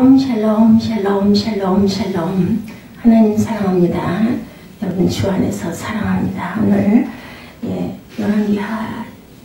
샬롬 샬롬 샬롬 샬롬 샬롬. 하나님 사랑합니다. 여러분 주 안에서 사랑합니다. 오늘 열왕기하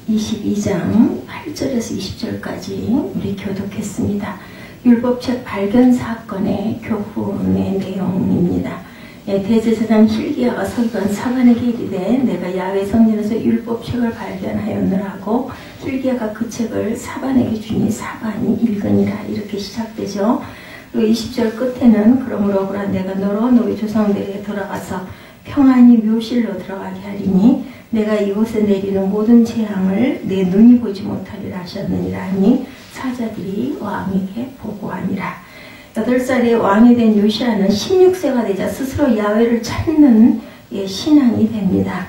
22장 8절에서 20절까지 우리 교독했습니다. 율법책 발견 사건의 교훈의 내용입니다. 대제사장 hil기야가 서기관 사반에게 이르되 내가 야훼 성전에서 율법책을 발견하였느라고 hil기야가 그 책을 사반에게 주니 사반이 읽으니라. 이렇게 시작되죠. 그리고 20절 끝에는 그러므로 그라 내가 너로 너희 조상들에게 돌아가서 평안히 묘실로 들어가게 하리니 내가 이곳에 내리는 모든 재앙을 내 눈이 보지 못하리라 하셨느니라 하니 사자들이 왕에게 보고하니라. 8살의 왕이 된 요시야는 16세가 되자 스스로 야훼를 찾는 신앙이 됩니다.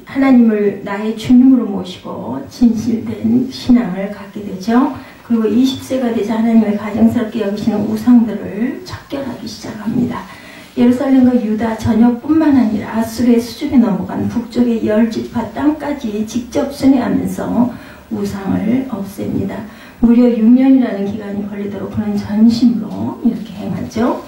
하나님을 나의 주님으로 모시고 진실된 신앙을 갖게 되죠. 그리고 20세가 되자 하나님의 가증스럽게 여기시는 우상들을 척결하기 시작합니다. 예루살렘과 유다 전역뿐만 아니라 아수르의 수중에 넘어간 북쪽의 10지파 땅까지 직접 순회하면서 우상을 없앱니다. 무려 6년이라는 기간이 걸리도록 그는 전심으로 이렇게 행하죠.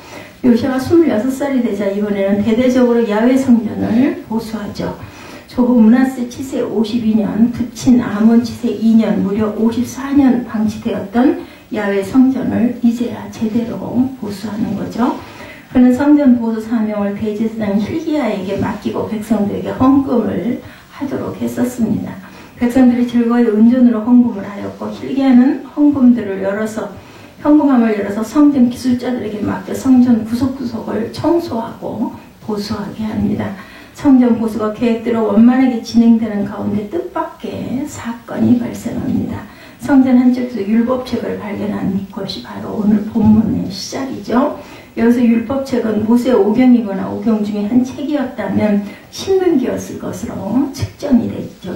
요시야가 26살이 되자 이번에는 대대적으로 야훼 성전을 보수하죠. 조후 므낫세 치세 52년, 부친 아몬 치세 2년, 무려 54년 방치되었던 야훼 성전을 이제야 제대로 보수하는 거죠. 그는 성전 보수 사명을 대제사장 hil기야에게 맡기고 백성들에게 헌금을 하도록 했었습니다. 백성들이 즐거이 은전으로 헌금을 하였고 hil기야는 현금함을 열어서 성전 기술자들에게 맡겨 성전 구석구석을 청소하고 보수하게 합니다. 성전 보수가 계획대로 원만하게 진행되는 가운데 뜻밖의 사건이 발생합니다. 성전 한쪽에서 율법책을 발견한 것이 바로 오늘 본문의 시작이죠. 여기서 율법책은 모세의 오경이거나 오경 중에 한 책이었다면 신명기였을 것으로 측정이 되죠.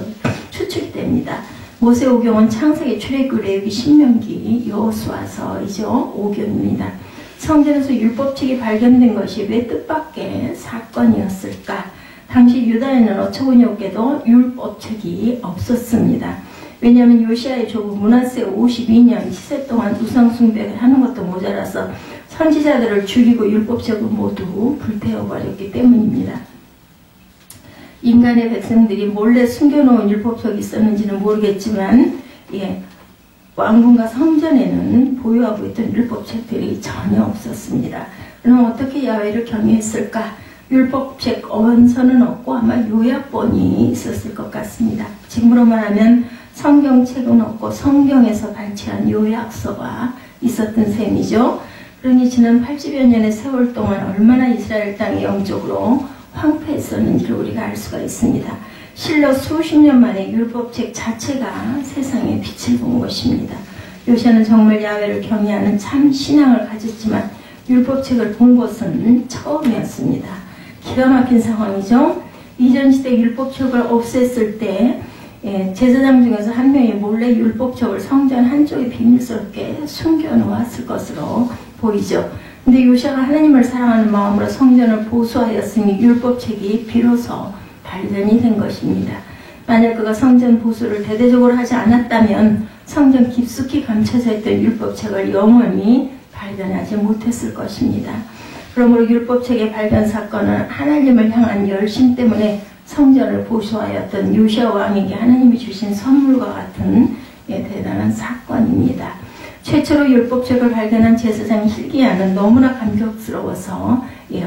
추측이 됩니다. 모세의 오경은 창세기, 출애굽, 레위기, 신명기, 여호수아서이죠. 오경입니다. 성전에서 율법책이 발견된 것이 왜 뜻밖의 사건이었을까? 당시 유다에는 어처구니 없게도 율법책이 없었습니다. 왜냐하면 요시야의 조부 므낫세 52년 치세 동안 우상 숭배를 하는 것도 모자라서 선지자들을 죽이고 율법책을 모두 불태워버렸기 때문입니다. 인간의 백성들이 몰래 숨겨놓은 율법책이 있었는지는 모르겠지만 왕궁과 성전에는 보유하고 있던 율법책들이 전혀 없었습니다. 그럼 어떻게 야훼를 경외했을까? 율법책 원서는 없고 아마 요약본이 있었을 것 같습니다. 지금으로 말하면 성경책은 없고 성경에서 발췌한 요약서가 있었던 셈이죠. 그러니 지난 80여 년의 세월 동안 얼마나 이스라엘 땅이 영적으로 황폐했었는지를 우리가 알 수가 있습니다. 실로 수십 년 만에 율법책 자체가 세상에 빛을 본 것입니다. 요시야는 정말 야훼를 경외하는 참 신앙을 가졌지만 율법책을 본 것은 처음이었습니다. 기가 막힌 상황이죠. 이전 시대 율법책을 없앴을 때 제사장 중에서 한 명이 몰래 율법책을 성전 한쪽에 비밀스럽게 숨겨놓았을 것으로 보이죠. 근데 요시야가 하나님을 사랑하는 마음으로 성전을 보수하였으니 율법책이 비로소 발견이 된 것입니다. 만약 그가 성전 보수를 대대적으로 하지 않았다면 성전 깊숙이 감춰져 있던 율법책을 영원히 발견하지 못했을 것입니다. 그러므로 율법책의 발견 사건은 하나님을 향한 열심 때문에 성전을 보수하였던 요시야 왕에게 하나님이 주신 선물과 같은 대단한 사건입니다. 최초로 율법책을 발견한 제사장 hil기야는 너무나 감격스러워서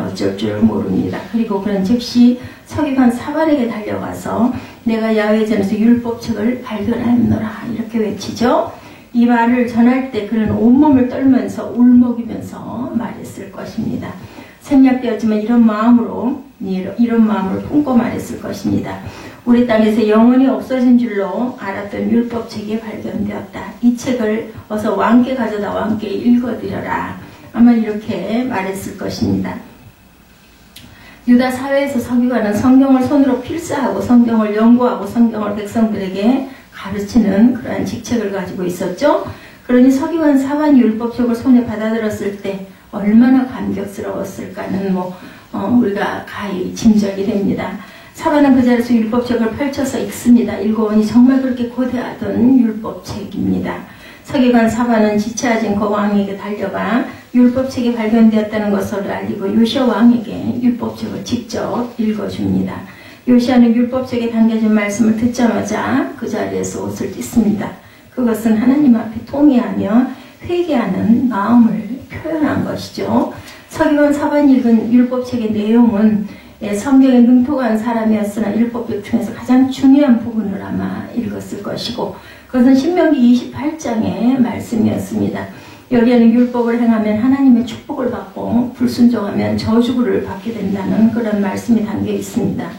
어쩔 줄 모릅니다. 그리고 그는 즉시 서기관 사반에게 달려가서 내가 야훼전에서 율법책을 발견하였노라 이렇게 외치죠. 이 말을 전할 때 그는 온몸을 떨면서 울먹이면서 말했을 것입니다. 생략되었지만 이런 마음으로 품고 말했을 것입니다. 우리 땅에서 영원히 없어진 줄로 알았던 율법책이 발견되었다. 이 책을 어서 왕께 가져다 왕께 읽어드려라. 아마 이렇게 말했을 것입니다. 유다 사회에서 서기관은 성경을 손으로 필사하고 성경을 연구하고 성경을 백성들에게 가르치는 그러한 직책을 가지고 있었죠. 그러니 서기관 사반이 율법책을 손에 받아들었을 때 얼마나 감격스러웠을까는 우리가 가히 짐작이 됩니다. 사반은 그 자리에서 율법책을 펼쳐서 읽습니다. 읽어보니 정말 그렇게 고대하던 율법책입니다. 서기관 사반은 지체하진 그 왕에게 달려가 율법책이 발견되었다는 것을 알리고 요시야 왕에게 율법책을 직접 읽어줍니다. 요시야는 율법책에 담겨진 말씀을 듣자마자 그 자리에서 옷을 찢습니다. 그것은 하나님 앞에 통회하며 회개하는 마음을 표현한 것이죠. 서기관 사반이 읽은 율법책의 내용은 성경에 능통한 사람이었으나 율법책 중에서 가장 중요한 부분을 아마 읽었을 것이고, 그것은 신명기 28장의 말씀이었습니다. 여기에는 율법을 행하면 하나님의 축복을 받고 불순종하면 저주를 받게 된다는 그런 말씀이 담겨 있습니다.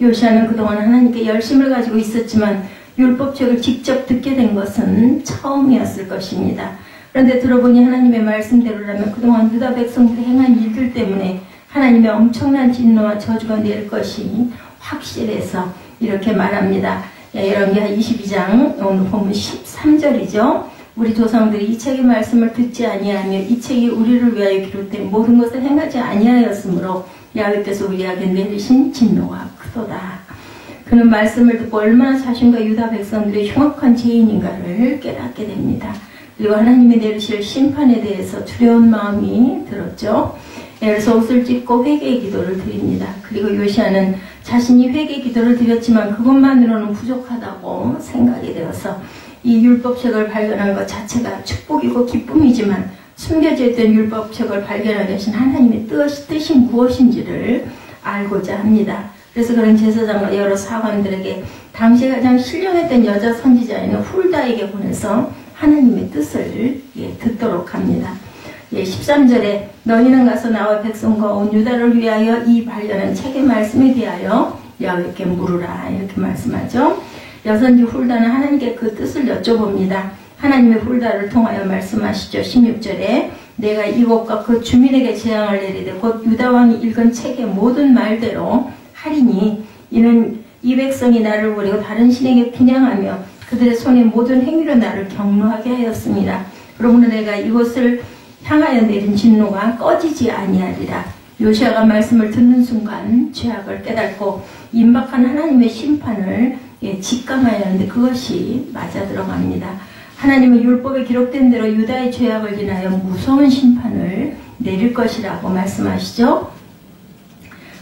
요시야는 그동안 하나님께 열심을 가지고 있었지만 율법책을 직접 듣게 된 것은 처음이었을 것입니다. 그런데 들어보니 하나님의 말씀대로라면 그동안 유다 백성들이 행한 일들 때문에 하나님의 엄청난 진노와 저주가 내릴 것이 확실해서 이렇게 말합니다. 열왕기 22장 오늘 본문 13절이죠. 우리 조상들이 이 책의 말씀을 듣지 아니하며 이 책이 우리를 위하여 기록된 모든 것을 행하지 아니하였으므로 야훼께서 우리에게 내리신 진노가 크도다. 그는 말씀을 듣고 얼마나 자신과 유다 백성들이 흉악한 죄인인가를 깨닫게 됩니다. 그리고 하나님이 내리실 심판에 대해서 두려운 마음이 들었죠. 그래서 옷을 찢고 회개의 기도를 드립니다. 그리고 요시야는 자신이 회개의 기도를 드렸지만 그것만으로는 부족하다고 생각이 되어서 이 율법책을 발견한 것 자체가 축복이고 기쁨이지만 숨겨져 있던 율법책을 발견하게 하신 하나님의 뜻이 무엇인지를 알고자 합니다. 그래서 그런 제사장과 여러 사관들에게 당시에 가장 신령했던 여자 선지자인 훌다에게 보내서 하나님의 뜻을 듣도록 합니다. 13절에 너희는 가서 나와 백성과 온 유다를 위하여 이 발견한 책의 말씀에 대하여 야훼께 물으라 이렇게 말씀하죠. 여선지 훌다는 하나님께 그 뜻을 여쭤봅니다. 하나님의 훌다를 통하여 말씀하시죠. 16절에 내가 이곳과 그 주민에게 재앙을 내리되 곧 유다왕이 읽은 책의 모든 말대로 하리니 이는 이 백성이 나를 버리고 다른 신에게 비냥하며 그들의 손의 모든 행위로 나를 경노하게 하였습니다. 그러므로 내가 이곳을 향하여 내린 진노가 꺼지지 아니하리라. 요시야가 말씀을 듣는 순간 죄악을 깨닫고 임박한 하나님의 심판을 직감하였는데 그것이 맞아 들어갑니다. 하나님은 율법에 기록된 대로 유다의 죄악을 인하여 무서운 심판을 내릴 것이라고 말씀하시죠.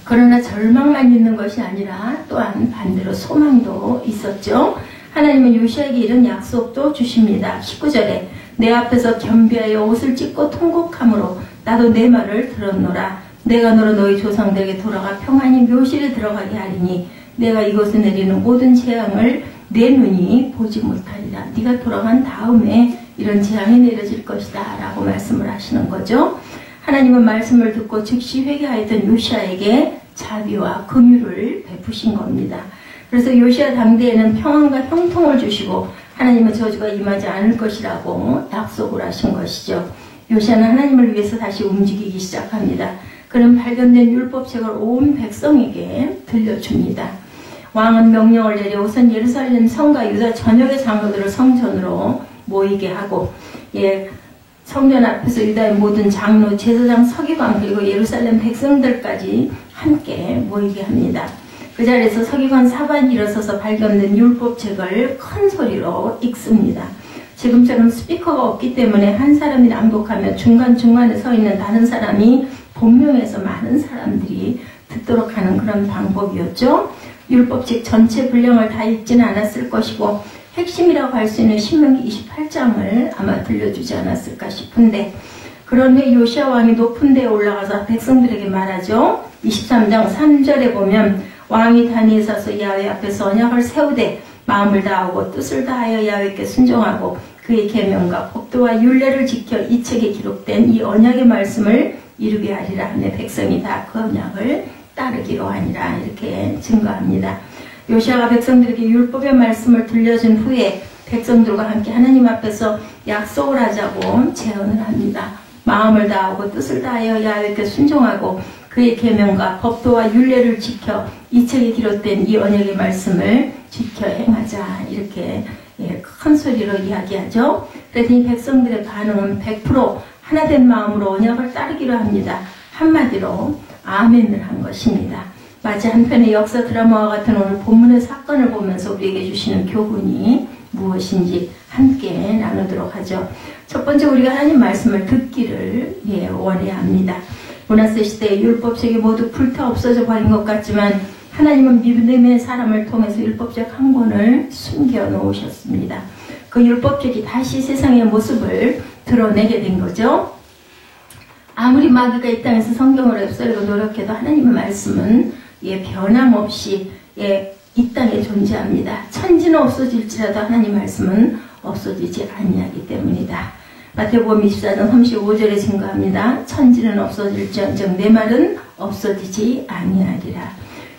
그러나 절망만 있는 것이 아니라 또한 반대로 소망도 있었죠. 하나님은 요시야에게 이런 약속도 주십니다. 19절에 내 앞에서 겸비하여 옷을 찢고 통곡함으로 나도 내 말을 들었노라. 내가 너로 너희 조상들에게 돌아가 평안히 묘실에 들어가게 하리니 내가 이곳에 내리는 모든 재앙을 내 눈이 보지 못하리라. 네가 돌아간 다음에 이런 재앙이 내려질 것이다 라고 말씀을 하시는 거죠. 하나님은 말씀을 듣고 즉시 회개하였던 요시야에게 자비와 긍휼을 베푸신 겁니다. 그래서 요시야 당대에는 평안과 형통을 주시고 하나님의 저주가 임하지 않을 것이라고 약속을 하신 것이죠. 요시야는 하나님을 위해서 다시 움직이기 시작합니다. 그는 발견된 율법책을 온 백성에게 들려줍니다. 왕은 명령을 내려 우선 예루살렘 성과 유다 전역의 장로들을 성전으로 모이게 하고 성전 앞에서 유다의 모든 장로, 제사장, 서기관 그리고 예루살렘 백성들까지 함께 모이게 합니다. 그 자리에서 서기관 사반이 일어서서 발견된 율법책을 큰 소리로 읽습니다. 지금처럼 스피커가 없기 때문에 한 사람이 낭독하며 중간중간에 서 있는 다른 사람이 본명에서 많은 사람들이 듣도록 하는 그런 방법이었죠. 율법책 전체 분량을 다 읽지는 않았을 것이고 핵심이라고 할 수 있는 신명기 28장을 아마 들려주지 않았을까 싶은데, 그런 후에 요시야 왕이 높은 데에 올라가서 백성들에게 말하죠. 23장 3절에 보면 왕이 단위에 서서 야훼 앞에서 언약을 세우되 마음을 다하고 뜻을 다하여 야훼께 순종하고 그의 계명과 법도와 율례를 지켜 이 책에 기록된 이 언약의 말씀을 이루게 하리라 하며 백성이 다 그 언약을 따르기로 하니라 이렇게 증거합니다. 요시야가 백성들에게 율법의 말씀을 들려준 후에 백성들과 함께 하나님 앞에서 약속을 하자고 제언을 합니다. 마음을 다하고 뜻을 다하여 야훼께 순종하고 그의 계명과 법도와 율례를 지켜 이 책에 기록된 이 언약의 말씀을 지켜 행하자 이렇게 큰 소리로 이야기하죠. 그랬더니 백성들의 반응은 100% 하나된 마음으로 언약을 따르기로 합니다. 한마디로 아멘을 한 것입니다. 마치 한편의 역사 드라마와 같은 오늘 본문의 사건을 보면서 우리에게 주시는 교훈이 무엇인지 함께 나누도록 하죠. 첫 번째, 우리가 하나님 말씀을 듣기를 원해야 합니다. 문하세 시대의 율법책이 모두 불타 없어져 버린 것 같지만 하나님은 믿음의 사람을 통해서 율법책 한 권을 숨겨 놓으셨습니다. 그 율법책이 다시 세상의 모습을 드러내게 된 거죠. 아무리 마귀가 이 땅에서 성경을 없애려고 노력해도 하나님의 말씀은 변함없이 이 땅에 존재합니다. 천지는 없어질지라도 하나님 말씀은 없어지지 아니하기 때문이다. 마태복음 24장 35절에 증거합니다. 천지는 없어질지언정 내 말은 없어지지 아니하리라.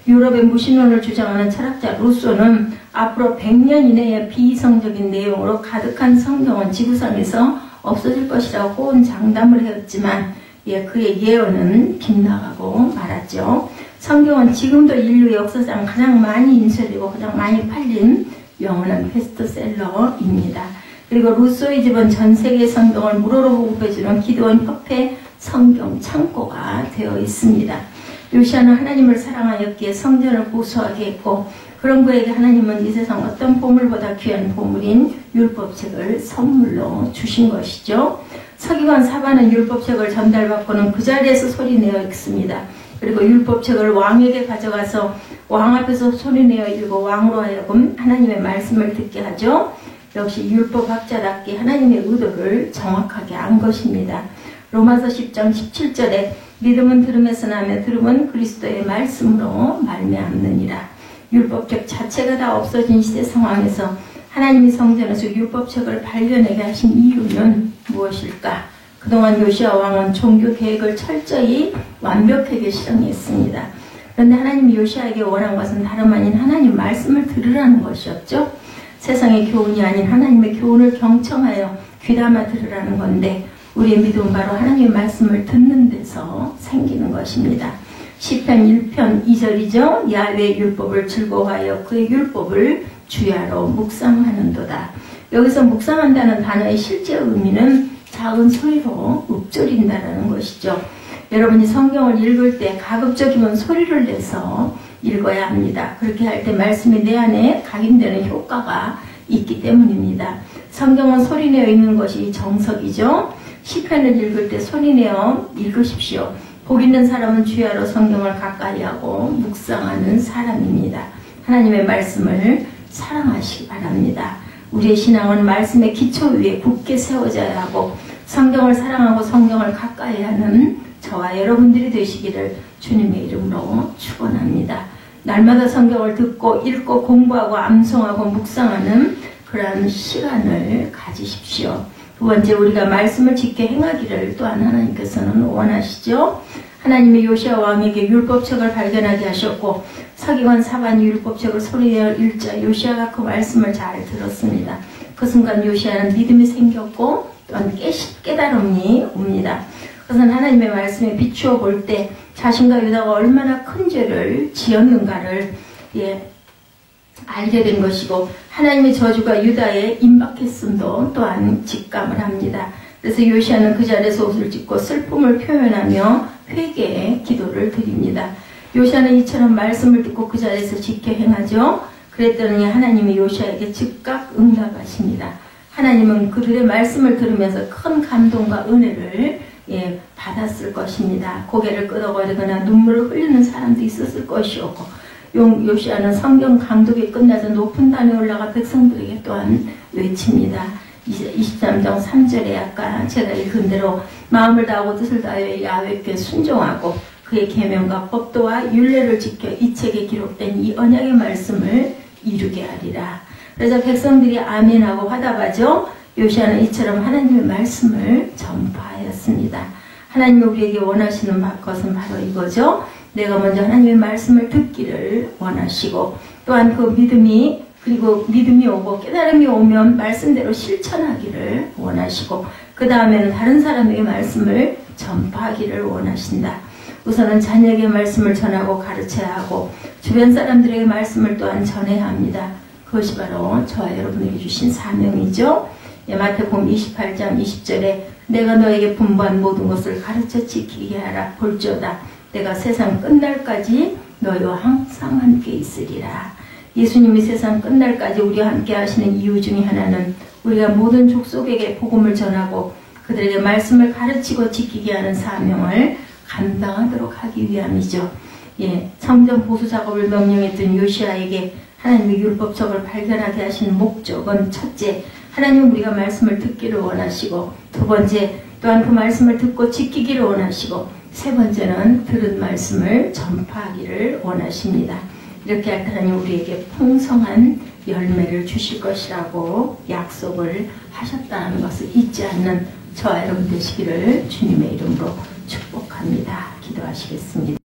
유럽의 무신론을 주장하는 철학자 루소는 앞으로 100년 이내에 비이성적인 내용으로 가득한 성경은 지구상에서 없어질 것이라고 호언장담을 했지만 그의 예언은 빗나가고 말았죠. 성경은 지금도 인류 역사상 가장 많이 인쇄되고 가장 많이 팔린 영원한 베스트셀러입니다. 그리고 루소의 집은 전 세계 성경을 무료로 보급해주는 기도원 협회 성경 창고가 되어 있습니다. 요시아는 하나님을 사랑하였기에 성전을 고수하게 했고 그런 그에게 하나님은 이 세상 어떤 보물보다 귀한 보물인 율법책을 선물로 주신 것이죠. 서기관 사반은 율법책을 전달받고는 그 자리에서 소리내어 읽습니다. 그리고 율법책을 왕에게 가져가서 왕 앞에서 소리내어 읽고 왕으로 하여금 하나님의 말씀을 듣게 하죠. 역시 율법학자답게 하나님의 의도를 정확하게 안 것입니다. 로마서 10장 17절에 믿음은 들음에서 나며 들음은 그리스도의 말씀으로 말미암느니라. 율법책 자체가 다 없어진 시대 상황에서 하나님이 성전에서 율법책을 발견하게 하신 이유는 무엇일까? 그동안 요시아 왕은 종교 계획을 철저히 완벽하게 실행했습니다. 그런데 하나님이 요시아에게 원한 것은 다름 아닌 하나님 말씀을 들으라는 것이었죠. 세상의 교훈이 아닌 하나님의 교훈을 경청하여 귀담아 들으라는 건데 우리의 믿음은 바로 하나님의 말씀을 듣는 데서 생기는 것입니다. 시편 1편 2절이죠. 야훼의 율법을 즐거워하여 그의 율법을 주야로 묵상하는도다. 여기서 묵상한다는 단어의 실제 의미는 작은 소리로 읊조린다는 것이죠. 여러분이 성경을 읽을 때 가급적이면 소리를 내서 읽어야 합니다. 그렇게 할 때 말씀이 내 안에 각인되는 효과가 있기 때문입니다. 성경은 소리내어 읽는 것이 정석이죠. 시편을 읽을 때 소리내어 읽으십시오. 복 있는 사람은 주야로 성경을 가까이하고 묵상하는 사람입니다. 하나님의 말씀을 사랑하시기 바랍니다. 우리의 신앙은 말씀의 기초 위에 굳게 세워져야 하고 성경을 사랑하고 성경을 가까이하는 저와 여러분들이 되시기를 주님의 이름으로 축원합니다. 날마다 성경을 듣고 읽고 공부하고 암송하고 묵상하는 그러한 시간을 가지십시오. 두 번째, 우리가 말씀을 지켜 행하기를 또한 하나님께서는 원하시죠. 하나님이 요시아 왕에게 율법책을 발견하게 하셨고 서기관 사반이 율법책을 소리내어 읽자 요시아가 그 말씀을 잘 들었습니다. 그 순간 요시아는 믿음이 생겼고 또한 깨달음이 옵니다. 그것은 하나님의 말씀에 비추어 볼 때 자신과 유다가 얼마나 큰 죄를 지었는가를 알게 된 것이고 하나님의 저주가 유다에 임박했음도 또한 직감을 합니다. 그래서 요시아는 그 자리에서 옷을 찢고 슬픔을 표현하며 회개의 기도를 드립니다. 요시아는 이처럼 말씀을 듣고 그 자리에서 지켜 행하죠. 그랬더니 하나님이 요시아에게 즉각 응답하십니다. 하나님은 그들의 말씀을 들으면서 큰 감동과 은혜를 받았을 것입니다. 고개를 끄덕거리거나 눈물을 흘리는 사람도 있었을 것이었고 요시아는 성경 강독이 끝나서 높은 단에 올라가 백성들에게 또한 외칩니다. 23장 3절에 아까 제가 읽은 대로 마음을 다하고 뜻을 다하여 야훼께 순종하고 그의 계명과 법도와 율례를 지켜 이 책에 기록된 이 언약의 말씀을 이루게 하리라. 그래서 백성들이 아멘하고 화답하죠. 요시아는 이처럼 하나님의 말씀을 전파하였습니다. 하나님이 우리에게 원하시는 것은 바로 이거죠. 내가 먼저 하나님의 말씀을 듣기를 원하시고 또한 그 믿음이 오고 깨달음이 오면 말씀대로 실천하기를 원하시고 그 다음에는 다른 사람에게 말씀을 전파하기를 원하신다. 우선은 자녀에게 말씀을 전하고 가르쳐야 하고 주변 사람들에게 말씀을 또한 전해야 합니다. 그것이 바로 저와 여러분에게 주신 사명이죠. 마태복음 28장 20절에 내가 너에게 분부한 모든 것을 가르쳐 지키게 하라. 볼지어다 내가 세상 끝날까지 너희와 항상 함께 있으리라. 예수님이 세상 끝날까지 우리와 함께 하시는 이유 중에 하나는 우리가 모든 족속에게 복음을 전하고 그들에게 말씀을 가르치고 지키게 하는 사명을 감당하도록 하기 위함이죠. 성전 보수 작업을 명령했던 요시아에게 하나님의 율법책을 발견하게 하신 목적은 첫째, 하나님은 우리가 말씀을 듣기를 원하시고, 두 번째, 또한 그 말씀을 듣고 지키기를 원하시고, 세 번째는 들은 말씀을 전파하기를 원하십니다. 이렇게 할 하나님 우리에게 풍성한 열매를 주실 것이라고 약속을 하셨다는 것을 잊지 않는 저와 여러분 되시기를 주님의 이름으로 축복합니다. 기도하시겠습니다.